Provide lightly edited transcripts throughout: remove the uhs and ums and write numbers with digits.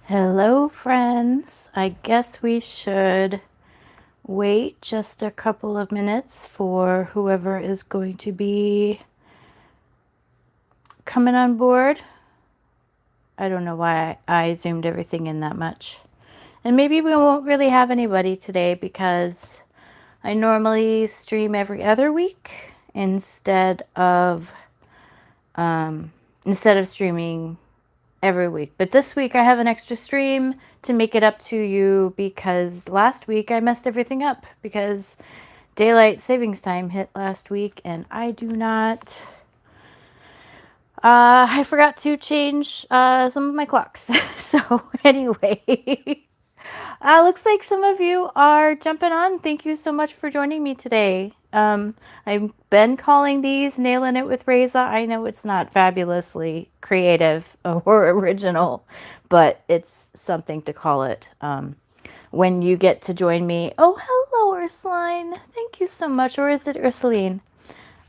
Hello, friends. I guess we should wait just a couple of minutes for whoever is going to be coming on board. I don't know why I zoomed everything in that much. And maybe we won't really have anybody today because I normally stream every other week instead of streaming every week. But this week I have an extra stream to make it up to you because last week I messed everything up because daylight savings time hit last week and I do not I forgot to change some of my clocks. So anyway, looks like some of you are jumping on. Thank you so much for joining me today. I've been calling these Nailing It with Reza. I know it's not fabulously creative or original, but it's something to call it. When you get to join me. Oh, hello, Ursuline. Thank you so much. Or is it Ursuline?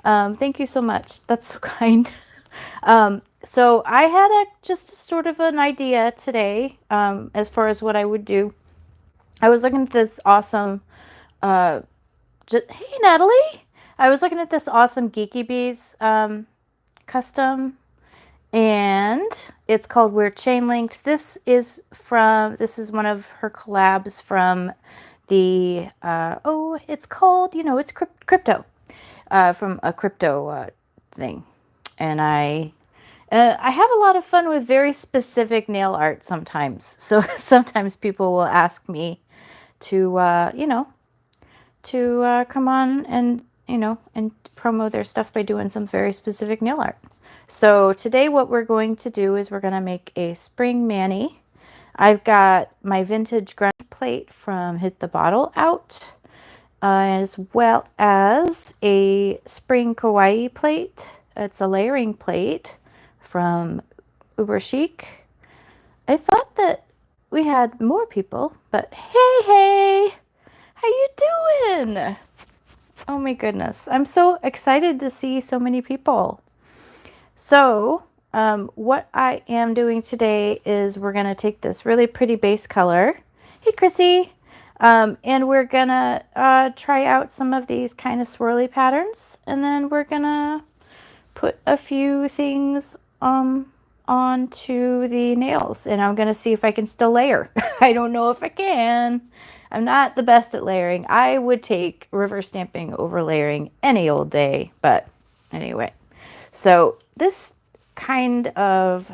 Thank you so much. That's so kind. So I had just sort of an idea today as far as what I would do. I was looking at this awesome, hey Natalie, I was looking at this awesome Geeky Bees custom, and it's called We're Chain Linked. This is one of her collabs from the it's called, it's crypto, from a crypto thing, and I have a lot of fun with very specific nail art sometimes. So sometimes people will ask me to, come on and, and promo their stuff by doing some very specific nail art. So today what we're going to do is we're going to make a spring mani. I've got my vintage grunge plate from Hit the Bottle out, as well as a spring Kawaii plate. It's a layering plate from Uberchic. I thought that we had more people, but hey, how you doing? Oh my goodness, I'm so excited to see so many people. So what I am doing today is we're gonna take this really pretty base color. Hey Chrissy. And we're gonna try out some of these kind of swirly patterns, and then we're gonna put a few things onto the nails, and I'm gonna see if I can still layer. I don't know if I can. I'm not the best at layering. I would take reverse stamping over layering any old day, but anyway. So this kind of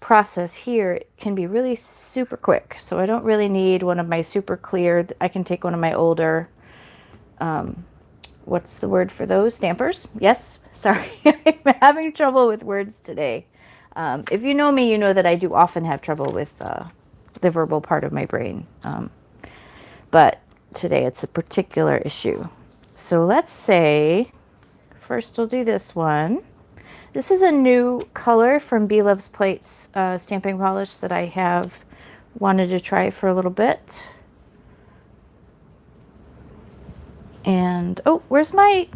process here can be really super quick. So I don't really need one of my super clear. I can take one of my older what's the word for those? Stampers? Yes. Sorry. I'm having trouble with words today. If you know me, you know that I do often have trouble with the verbal part of my brain. But today it's a particular issue. So let's say, first we'll do this one. This is a new color from Bee Loves Plates stamping polish that I have wanted to try for a little bit. And, oh, where's I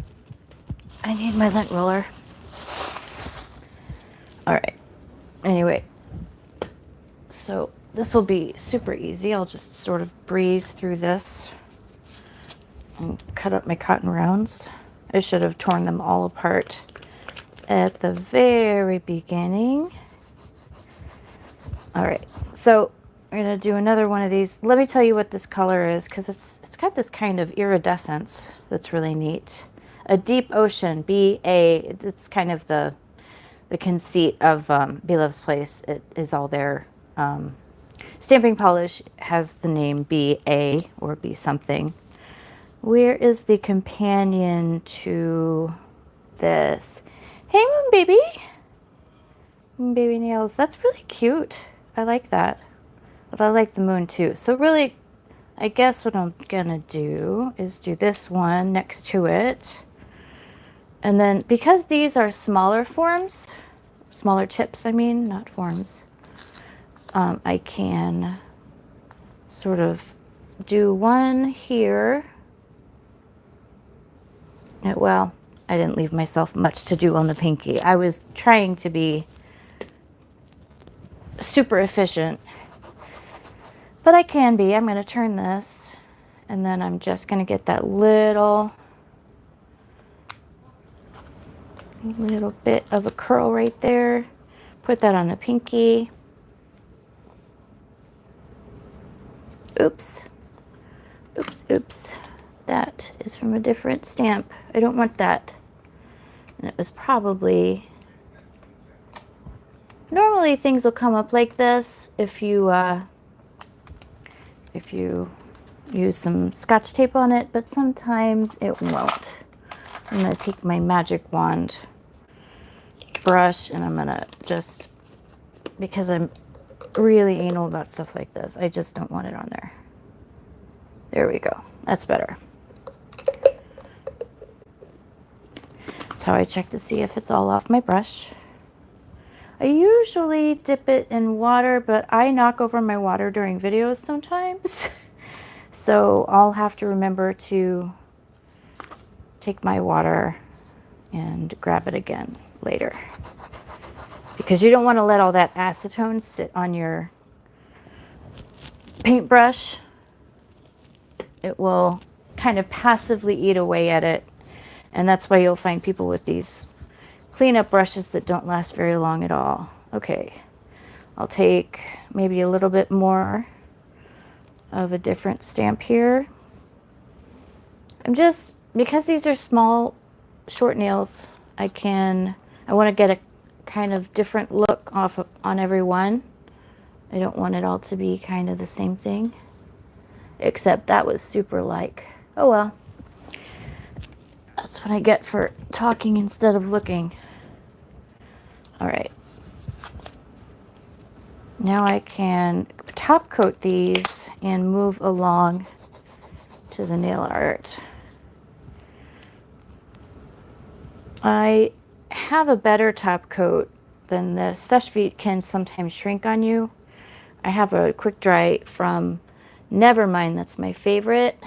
need my lint roller. All right. Anyway, so this will be super easy. I'll just sort of breeze through this and cut up my cotton rounds. I should have torn them all apart at the very beginning. All right, so we're gonna do another one of these. Let me tell you what this color is, because it's got this kind of iridescence that's really neat. A deep ocean, B-A. It's kind of the conceit of Bee Loves Place. It is all there. Stamping polish has the name B-A or B something. Where is the companion to this? Hey, Moon Baby. Moon Baby nails. That's really cute. I like that. But I like the moon too. So really, I guess what I'm gonna do is do this one next to it. And then, because these are smaller forms, smaller tips, I mean, not forms, I can sort of do one here. Well, I didn't leave myself much to do on the pinky. I was trying to be super efficient, but I can be. I'm going to turn this, and then I'm just going to get that little bit of a curl right there. Put that on the pinky. Oops. Oops, oops. That is from a different stamp. I don't want that. And it was probably... Normally things will come up like this if you use some Scotch tape on it, but sometimes it won't. I'm going to take my magic wand brush, and I'm going to just, because I'm really anal about stuff like this, I just don't want it on there. There we go. That's better. That's how I check to see if it's all off my brush. I usually dip it in water, but I knock over my water during videos sometimes. So I'll have to remember to take my water and grab it again later. Because you don't want to let all that acetone sit on your paintbrush. It will kind of passively eat away at it. And that's why you'll find people with these cleanup brushes that don't last very long at all. Okay, I'll take maybe a little bit more of a different stamp here. I'm just, because these are small, short nails, I want to get a kind of different look on every one. I don't want it all to be kind of the same thing, except that was super like, oh well. That's what I get for talking instead of looking. All right. Now I can top coat these and move along to the nail art. I have a better top coat than the Seche Vite can sometimes shrink on you. I have a quick dry from Nevermind that's my favorite,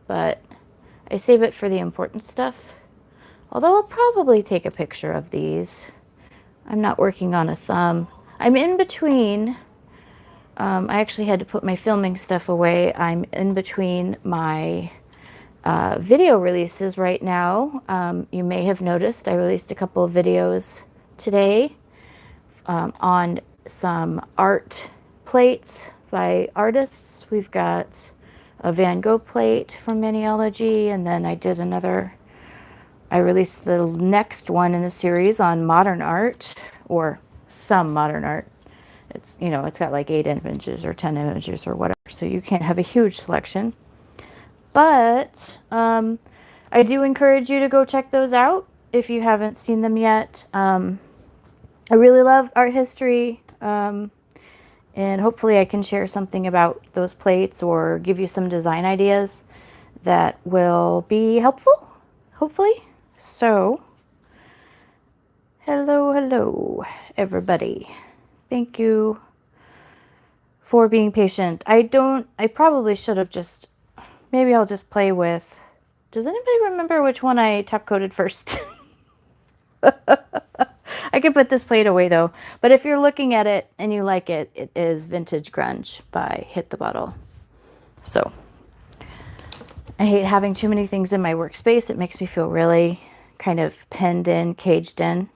but I save it for the important stuff. Although I'll probably take a picture of these. I'm not working on a thumb. I'm in between. I actually had to put my filming stuff away. I'm in between my video releases right now. You may have noticed I released a couple of videos today on some art plates by artists. We've got a Van Gogh plate from Maniology, and then I released the next one in the series on modern art, or some modern art. It's, it's got like 8 images or 10 images or whatever, so you can't have a huge selection. But I do encourage you to go check those out if you haven't seen them yet. I really love art history, and hopefully I can share something about those plates or give you some design ideas that will be helpful, hopefully. So, hello, everybody. Thank you for being patient. I probably should have maybe I'll just play with, does anybody remember which one I top coated first? I could put this plate away though, but if you're looking at it and you like it, it is Vintage Grunge by Hit the Bottle. So, I hate having too many things in my workspace. It makes me feel really kind of penned in, caged in.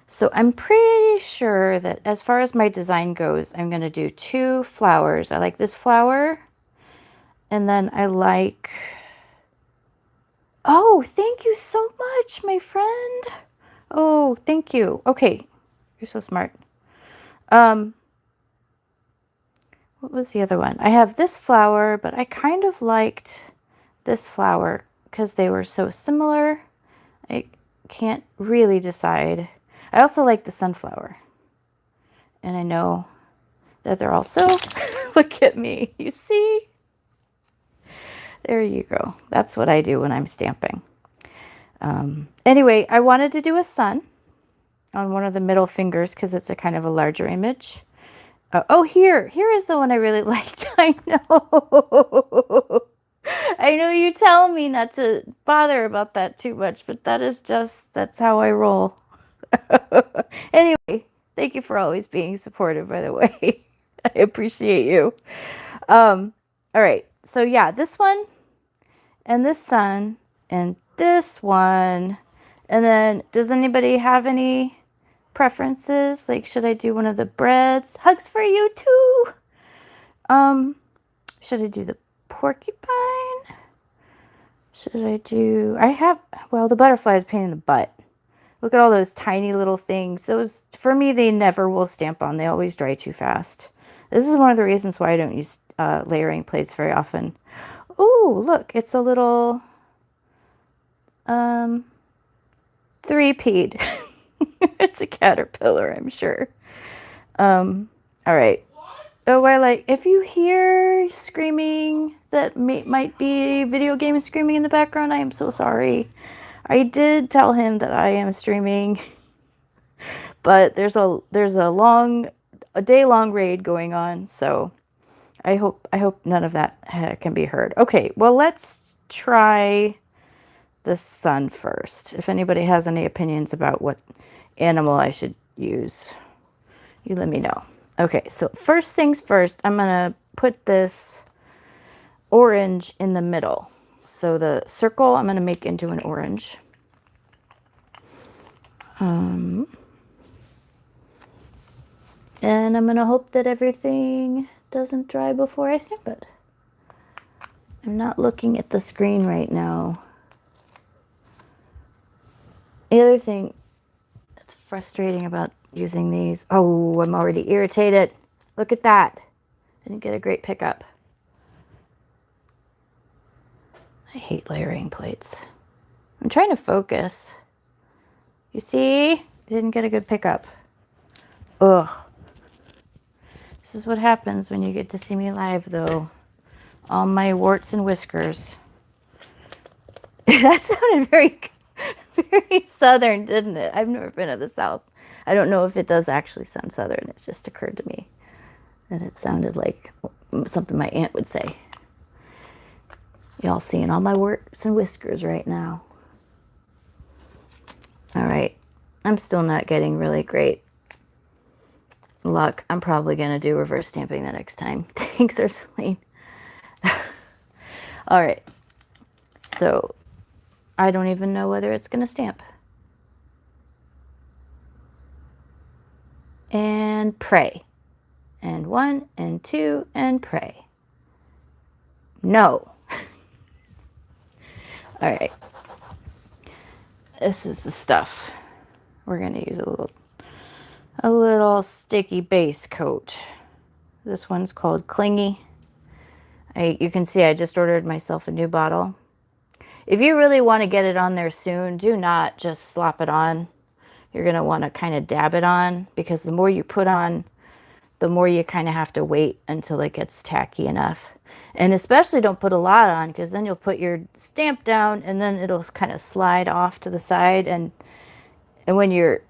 So I'm pretty sure that as far as my design goes, I'm going to do 2 flowers. I like this flower. And then I like... Oh, thank you so much, my friend. Oh, thank you. Okay. You're so smart. What was the other one? I have this flower, but I kind of liked this flower because they were so similar. I can't really decide. I also like the sunflower. And I know that they're also... Look at me. You see? There you go. That's what I do when I'm stamping. Anyway, I wanted to do a sun on one of the middle fingers because it's a kind of a larger image. Oh, here is the one I really liked. I know. I know you tell me not to bother about that too much, but that's how I roll. Anyway, Thank you for always being supportive, by the way. I appreciate you. All right. So yeah, this one and this sun and this one. And then does anybody have any preferences? Like, should I do one of the breads? Hugs for you too. Should I do the porcupine? Should I do, well, the butterfly is a pain in the butt. Look at all those tiny little things. Those, for me, they never will stamp on. They always dry too fast. This is one of the reasons why I don't use layering plates very often. Ooh, look, it's a little three-peed. It's a caterpillar, I'm sure. All right. Oh, if you hear screaming that might be video game screaming in the background, I am so sorry. I did tell him that I am streaming, but there's a day-long raid going on, so I hope none of that can be heard. Okay, well, let's try the sun first. If anybody has any opinions about what animal I should use, you let me know. Okay, so first things first, I'm gonna put this orange in the middle. So the circle I'm gonna make into an orange. And I'm gonna hope that everything doesn't dry before I stamp it. I'm not looking at the screen right now. The other thing that's frustrating about using these, oh, I'm already irritated. Look at that. Didn't get a great pickup. I hate layering plates. I'm trying to focus. You see? Didn't get a good pickup. Ugh. This is what happens when you get to see me live, though. All my warts and whiskers. That sounded very, very southern, didn't it? I've never been to the South. I don't know if it does actually sound southern. It just occurred to me that it sounded like something my aunt would say. Y'all seeing all my warts and whiskers right now. All right. I'm still not getting really great luck. I'm probably going to do reverse stamping the next time. Thanks, Ursuline. All right. So I don't even know whether it's going to stamp. And pray. And 1 and 2 and pray. No. All right. This is the stuff. We're going to use a little sticky base coat. This one's called Clingy. You can see I just ordered myself a new bottle. If you really want to get it on there soon, do not just slop it on. You're going to want to kind of dab it on, because the more you put on, the more you kind of have to wait until it gets tacky enough. And especially don't put a lot on, because then you'll put your stamp down and then it'll kind of slide off to the side. And when you're,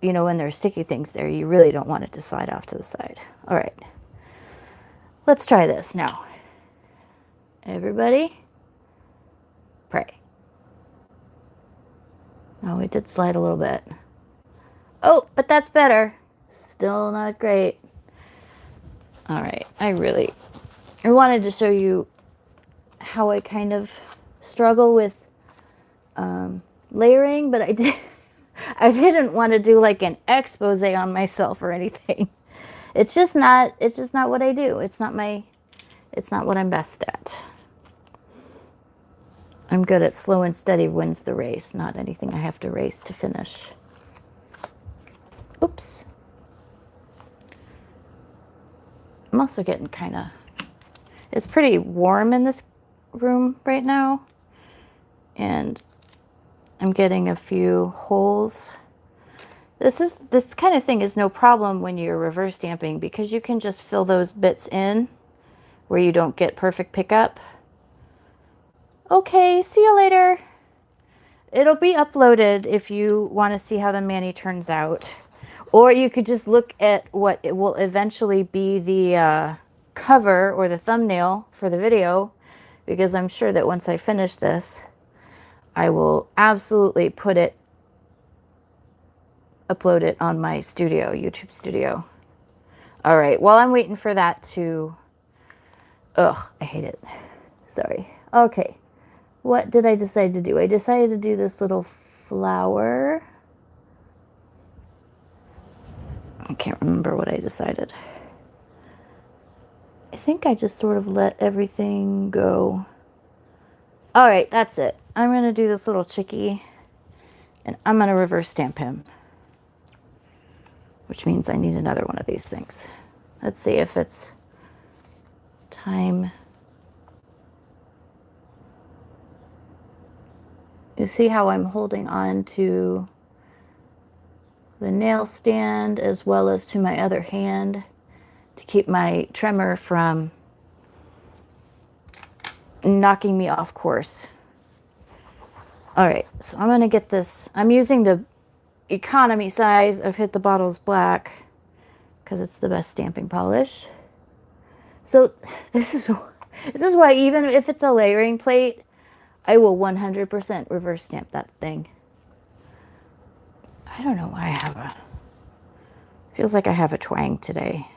when there's sticky things there, you really don't want it to slide off to the side. All right. Let's try this now. Everybody, pray. Oh, it did slide a little bit. Oh, but that's better. Still not great. All right. I wanted to show you how I kind of struggle with layering, but I didn't want to do like an expose on myself or anything. It's just not what I do. It's not what I'm best at. I'm good at slow and steady wins the race, not anything I have to race to finish. Oops. I'm also getting it's pretty warm in this room right now, and I'm getting a few holes. This kind of thing is no problem when you're reverse stamping, because you can just fill those bits in where you don't get perfect pickup. Okay, see you later. It'll be uploaded if you want to see how the mani turns out. Or you could just look at what it will eventually be the cover or the thumbnail for the video, because I'm sure that once I finish this, I will absolutely put it upload it on my YouTube studio. All right, while I'm waiting for that to, ugh, I hate it. Sorry. Okay, what did I decide to do? I decided to do this little flower. I can't remember what I decided. I think I just sort of let everything go. All right, that's it. I'm going to do this little chickie, and I'm going to reverse stamp him, which means I need another one of these things. Let's see if it's time. You see how I'm holding on to the nail stand as well as to my other hand to keep my tremor from knocking me off course. All right, so I'm gonna get this. I'm using the economy size of Hit the Bottles Black because it's the best stamping polish. So this is why even if it's a layering plate, I will 100% reverse stamp that thing. I don't know why I have a, feels like I have a twang today.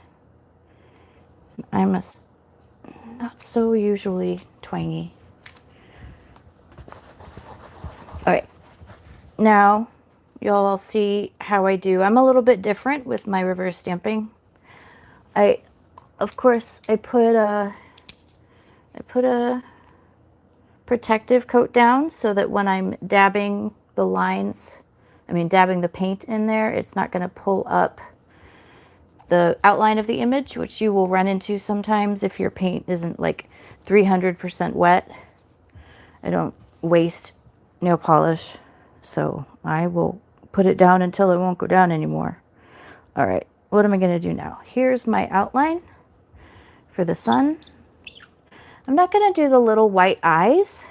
I'm not so usually twangy. All right, now you'll see how I do. I'm a little bit different with my reverse stamping. Of course, I put a protective coat down so that when I'm dabbing the lines, dabbing the paint in there, it's not going to pull up the outline of the image, which you will run into sometimes if your paint isn't like 300% wet. I don't waste nail polish, so I will put it down until it won't go down anymore. All right, what am I going to do now? Here's my outline for the sun. I'm not going to do the little white eyes,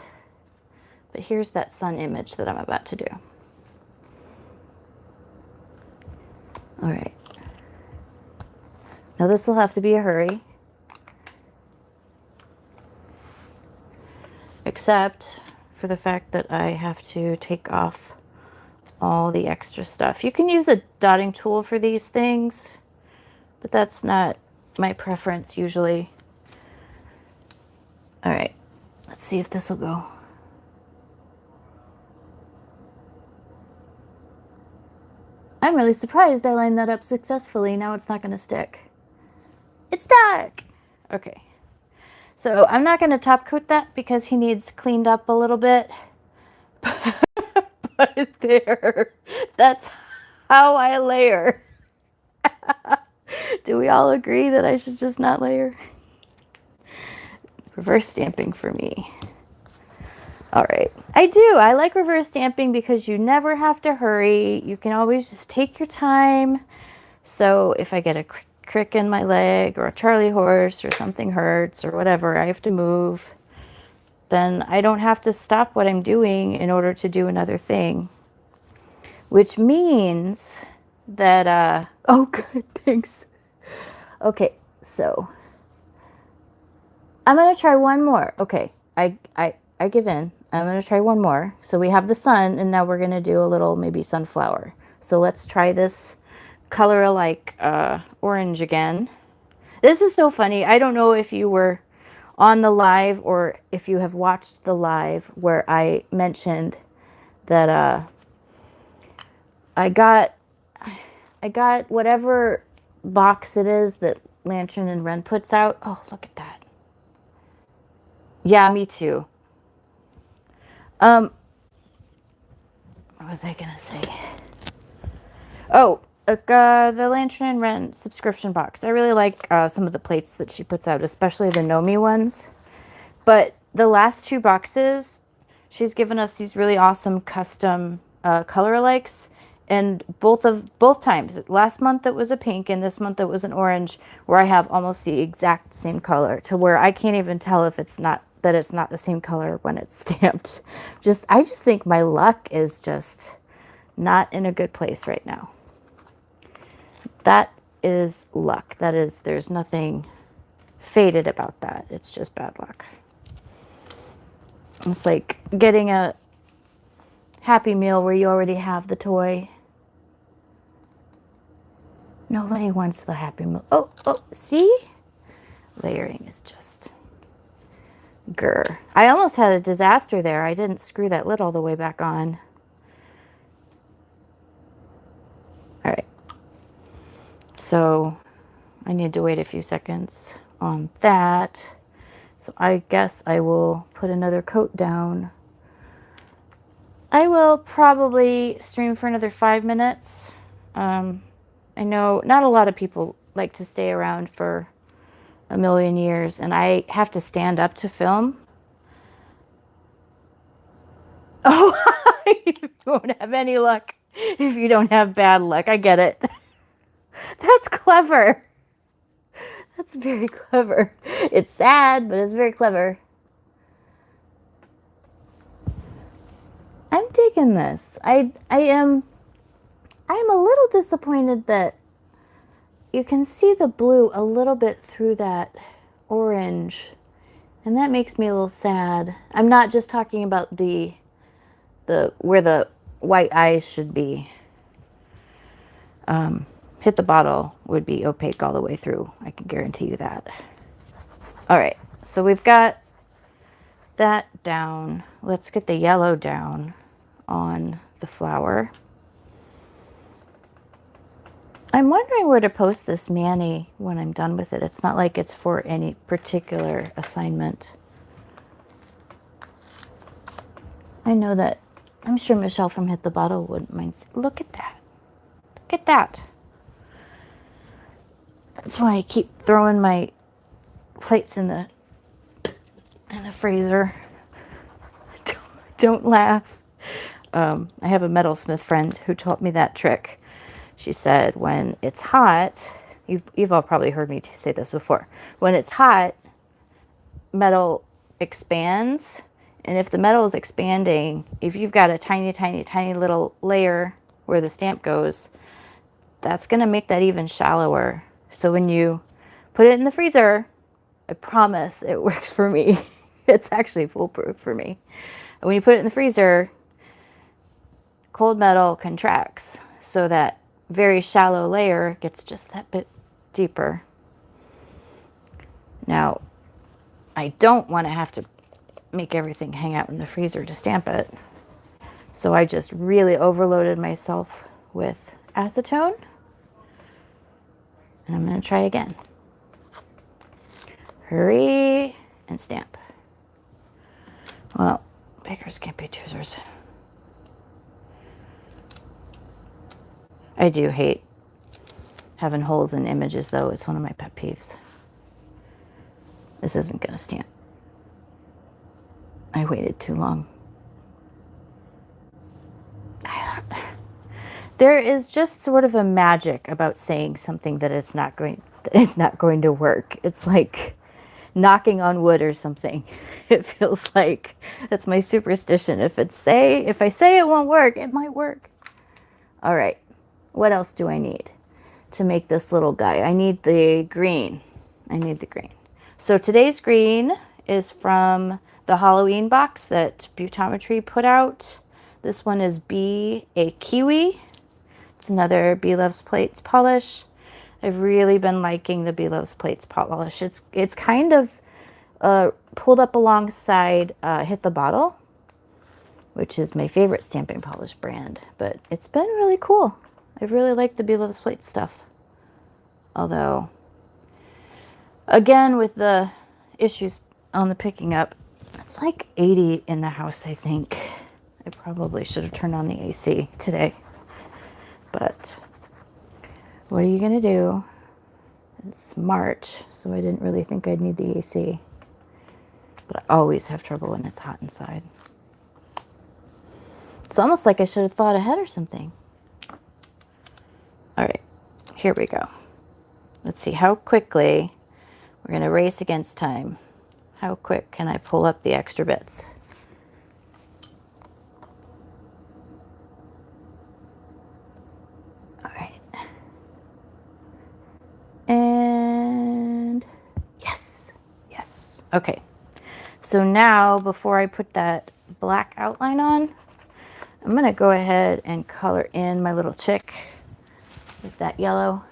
but here's that sun image that I'm about to do. All right. Now this will have to be a hurry, except for the fact that I have to take off all the extra stuff. You can use a dotting tool for these things, but that's not my preference usually. All right, let's see if this will go. I'm really surprised I lined that up successfully. Now it's not going to stick. It's stuck! Okay. So I'm not going to top coat that because he needs cleaned up a little bit. But there, that's how I layer. Do we all agree that I should just not layer? Reverse stamping for me. All right. I do. I like reverse stamping because you never have to hurry. You can always just take your time. So if I get a crick in my leg or a Charlie horse or something hurts or whatever, I have to move, then I don't have to stop what I'm doing in order to do another thing. Which means that, oh good, thanks. Okay, so I'm going to try one more. Okay, I give in. I'm going to try one more. So we have the sun, and now we're going to do a little maybe sunflower. So let's try this color alike orange again. This is so funny. I don't know if you were on the live or if you have watched the live where I mentioned that I got whatever box it is that Lantern and Wren puts out. Oh, look at that. Yeah, me too. What was I gonna say? Oh, the Lantern and Wren subscription box. I really like some of the plates that she puts out, especially the Nomi ones. But the last two boxes, she's given us these really awesome custom color alikes. And both times, last month it was a pink and this month it was an orange, where I have almost the exact same color, to where I can't even tell if it's not the same color when it's stamped. I just think my luck is just not in a good place right now. That is luck. There's nothing fated about that. It's just bad luck. It's like getting a Happy Meal where you already have the toy. Nobody wants the happy mood. Oh, see? Layering is just grr. I almost had a disaster there. I didn't screw that lid all the way back on. All right. So I need to wait a few seconds on that. So I guess I will put another coat down. I will probably stream for another 5 minutes. I know not a lot of people like to stay around for a million years, and I have to stand up to film. Oh, you won't have any luck if you don't have bad luck. I get it. That's clever. That's very clever. It's sad, but it's very clever. I'm digging this. I'm a little disappointed that you can see the blue a little bit through that orange, and that makes me a little sad. I'm not just talking about the where the white eyes should be. Hit the bottle would be opaque all the way through. I can guarantee you that. All right, so we've got that down. Let's get the yellow down on the flower. I'm wondering where to post this mani when I'm done with it. It's not like it's for any particular assignment. I know that, I'm sure Michelle from Hit the Bottle wouldn't mind. Look at that. Look at that. That's why I keep throwing my plates in the freezer. Don't laugh. I have a metalsmith friend who taught me that trick. She said when it's hot, you've all probably heard me say this before. When it's hot, metal expands. And if the metal is expanding, if you've got a tiny, tiny, tiny little layer where the stamp goes, that's going to make that even shallower. So when you put it in the freezer, I promise it works for me. It's actually foolproof for me. And when you put it in the freezer, cold metal contracts so that very shallow layer gets just that bit deeper. Now, I don't want to have to make everything hang out in the freezer to stamp it. So I just really overloaded myself with acetone. And I'm going to try again. Hurry and stamp. Well, bakers can't be choosers. I do hate having holes in images, though. It's one of my pet peeves. This isn't going to stamp. I waited too long. There is just sort of a magic about saying something that it's not going to work. It's like knocking on wood or something. It feels like that's my superstition. If I say it won't work, it might work. All right. What else do I need to make this little guy? I need the green. So today's green is from the Halloween box that Butometry put out. This one is a Kiwi. It's another Bee Loves Plates polish. I've really been liking the Bee Loves Plates polish. It's kind of pulled up alongside Hit the Bottle, which is my favorite stamping polish brand. But it's been really cool. I've really liked the Bee Loves Plates stuff. Although, again, with the issues on the picking up, it's like 80 in the house, I think. I probably should have turned on the AC today. But what are you going to do? It's March, so I didn't really think I'd need the AC. But I always have trouble when it's hot inside. It's almost like I should have thought ahead or something. All right, here we go. Let's see how quickly we're going to race against time. How quick can I pull up the extra bits? All right. And yes. Okay. So now, before I put that black outline on, I'm going to go ahead and color in my little chick with that yellow.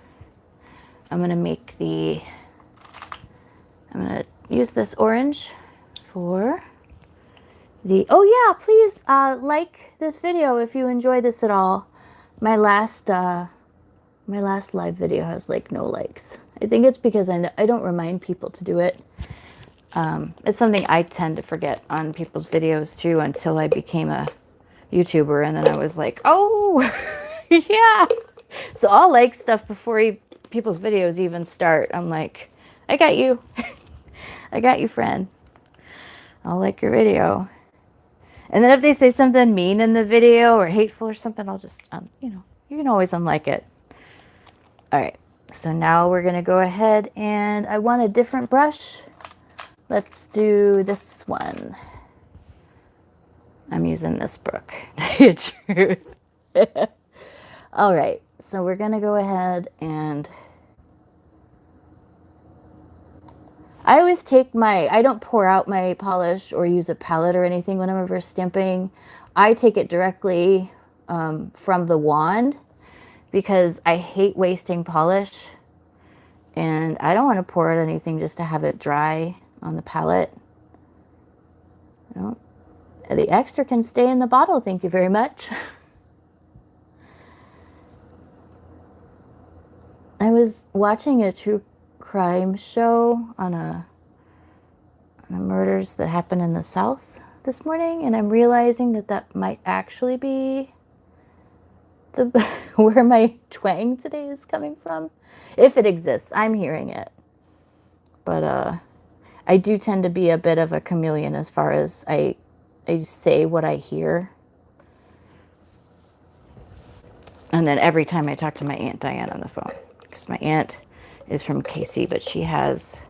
I'm going to make I'm going to use this orange for oh yeah, please like this video if you enjoy this at all. My last live video has like no likes. I think it's because I don't remind people to do it. It's something I tend to forget on people's videos too until I became a YouTuber, and then I was like, oh, yeah. So I'll like stuff before people's videos even start. I'm like, I got you. I got you, friend. I'll like your video. And then if they say something mean in the video or hateful or something, I'll just, you can always unlike it. All right. So now we're going to go ahead, and I want a different brush. Let's do this one. I'm using this Brooke. Truth. All right. So we're going to go ahead, and I always take I don't pour out my polish or use a palette or anything when I'm reverse stamping. I take it directly from the wand because I hate wasting polish, and I don't want to pour out anything just to have it dry on the palette. The extra can stay in the bottle, thank you very much. I was watching a true crime show on murders that happened in the South this morning, and I'm realizing that might actually be where my twang today is coming from. If it exists, I'm hearing it. But I do tend to be a bit of a chameleon as far as I say what I hear. And then every time I talk to my Aunt Diane on the phone, because my aunt is from KC, but she has...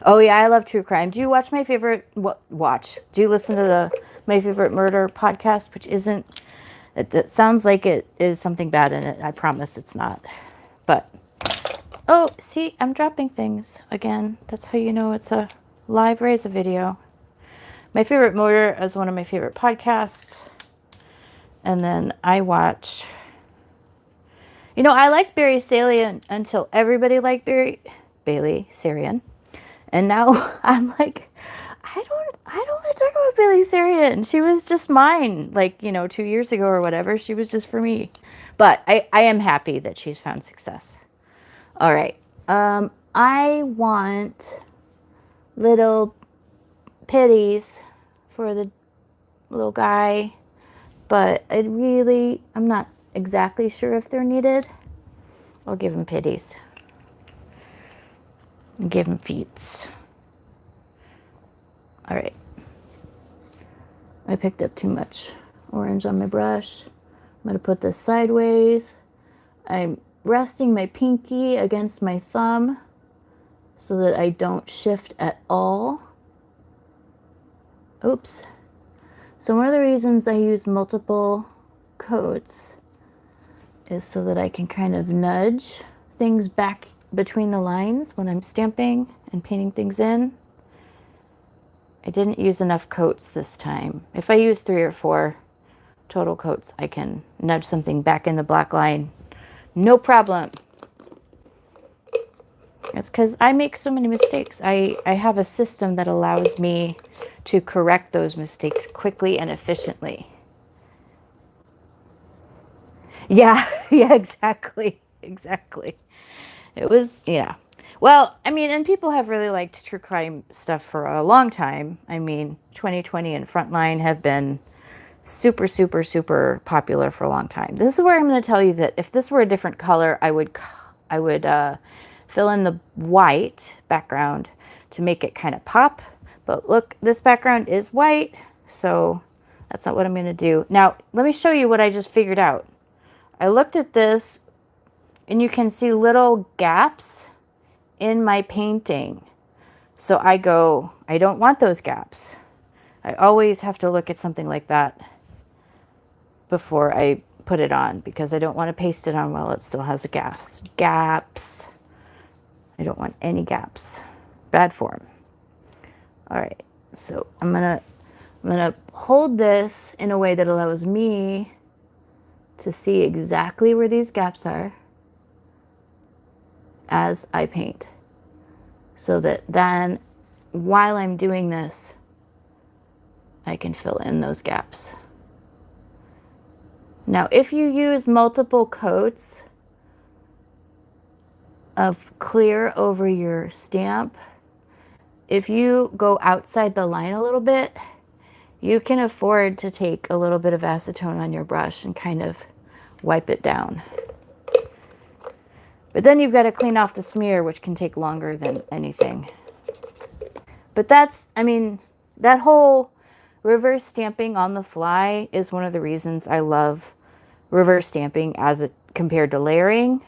Oh, yeah, I love true crime. Do you watch my favorite... Do you listen to My Favorite Murder podcast, which isn't... It sounds like it is something bad in it. I promise it's not. But... Oh, see, I'm dropping things again. That's how you know it's a live Reza video. My Favorite Murder is one of my favorite podcasts. And then I watch... I liked Barry Sarian until everybody liked Bailey Sarian. And now I'm like, I don't want to talk about Bailey Sarian. She was just mine, 2 years ago or whatever. She was just for me. But I am happy that she's found success. All right. I want little pitties for the little guy, but I'm not exactly sure if they're needed. I'll give him pitties. And give him feets. All right. I picked up too much orange on my brush. I'm going to put this sideways. I'm resting my pinky against my thumb so that I don't shift at all. Oops. So one of the reasons I use multiple coats is so that I can kind of nudge things back between the lines when I'm stamping and painting things in. I didn't use enough coats this time. If I use 3 or 4 total coats, I can nudge something back in the black line. No problem. It's because I make so many mistakes. I have a system that allows me to correct those mistakes quickly and efficiently. Yeah, yeah, exactly. It was, yeah. Well, I mean, and people have really liked true crime stuff for a long time. I mean, 2020 and Frontline have been super, super, super popular for a long time. This is where I'm going to tell you that if this were a different color, I would fill in the white background to make it kind of pop. But look, this background is white, so that's not what I'm going to do. Now, let me show you what I just figured out. I looked at this, and you can see little gaps in my painting. So I go, I don't want those gaps. I always have to look at something like that before I put it on, because I don't want to paste it on while it still has gaps. I don't want any gaps. Bad form. All right, so I'm gonna hold this in a way that allows me to see exactly where these gaps are. as I paint, so that then while I'm doing this, I can fill in those gaps. Now, if you use multiple coats of clear over your stamp, if you go outside the line a little bit, you can afford to take a little bit of acetone on your brush and kind of wipe it down. But then you've got to clean off the smear, which can take longer than anything. But that's, I mean, that whole reverse stamping on the fly is one of the reasons I love reverse stamping as it compared to layering.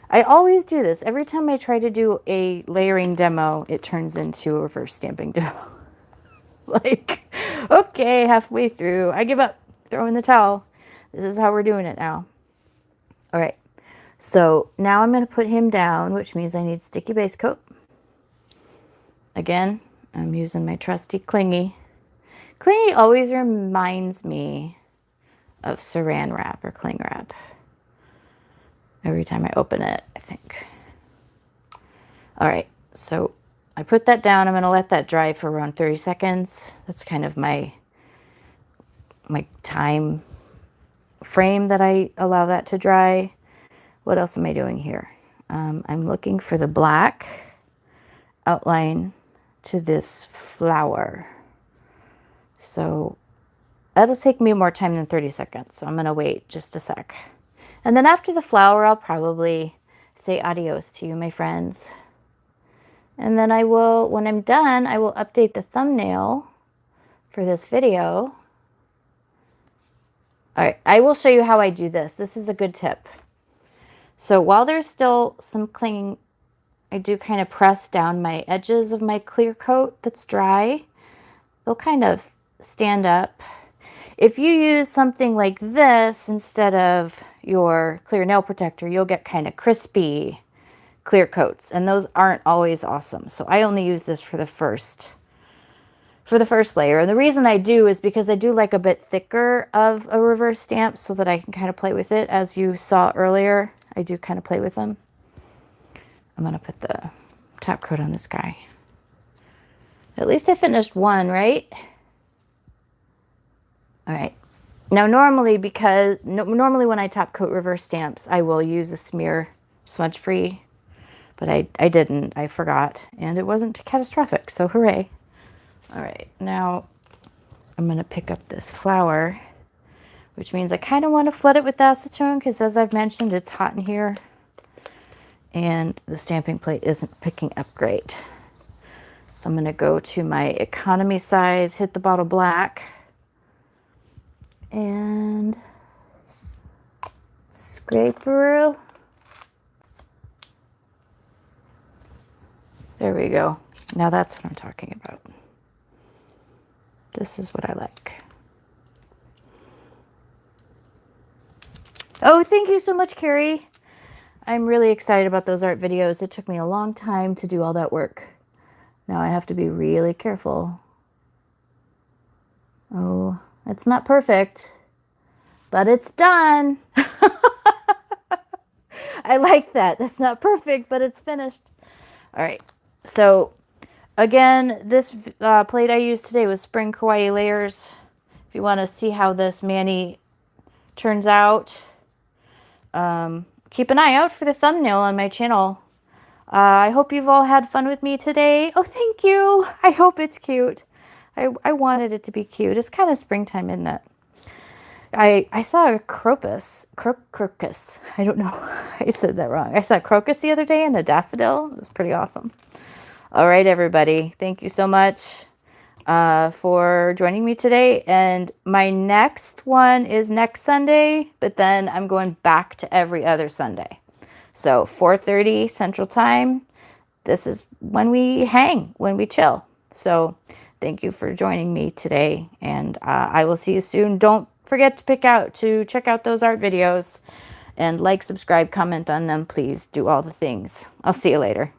I always do this. Every time I try to do a layering demo, it turns into a reverse stamping demo. Like, okay, halfway through, I give up, throw in the towel. This is how we're doing it now. All right, so now I'm going to put him down, which means I need sticky base coat. Again, I'm using my trusty Clingy. Clingy always reminds me of saran wrap or cling wrap every time I open it, I think. All right, so I put that down. I'm going to let that dry for around 30 seconds. That's kind of my time frame that I allow that to dry. What else am I doing here? I'm looking for the black outline to this flower. So that'll take me more time than 30 seconds. So I'm going to wait just a sec. And then after the flower, I'll probably say adios to you, my friends. And then I will, when I'm done, I will update the thumbnail for this video. All right, I will show you how I do this. This is a good tip. So while there's still some clinging, I do kind of press down my edges of my clear coat that's dry. They'll kind of stand up. If you use something like this instead of your clear nail protector, you'll get kind of crispy clear coats, and those aren't always awesome. So I only use this for the first layer. And the reason I do is because I do like a bit thicker of a reverse stamp so that I can kind of play with it. As you saw earlier, I do kind of play with them. I'm going to put the top coat on this guy. At least I finished one, right? All right. Now normally when I top coat reverse stamps, I will use a smear smudge free, but I didn't. I forgot, and it wasn't catastrophic, so hooray. All right, now I'm going to pick up this flower, which means I kind of want to flood it with acetone because, as I've mentioned, it's hot in here and the stamping plate isn't picking up great. So I'm going to go to my economy size, hit the bottle black, and scraperoo. There we go. Now that's what I'm talking about. This is what I like. Oh, thank you so much, Carrie. I'm really excited about those art videos. It took me a long time to do all that work. Now I have to be really careful. Oh, it's not perfect, but it's done. I like that. That's not perfect, but it's finished. All right. So again, this plate I used today was Spring Kawaii Layers. If you want to see how this mani turns out, keep an eye out for the thumbnail on my channel. I hope you've all had fun with me today. Oh, thank you. I hope it's cute. I wanted it to be cute. It's kind of springtime, isn't it? I saw a crocus. I don't know. I said that wrong. I saw a crocus the other day and a daffodil. It was pretty awesome. All right, everybody. Thank you so much for joining me today. And my next one is next Sunday, but then I'm going back to every other Sunday. So 4:30 Central Time. This is when we hang, when we chill. So thank you for joining me today, and I will see you soon. Don't forget to check out those art videos and like, subscribe, comment on them. Please do all the things. I'll see you later.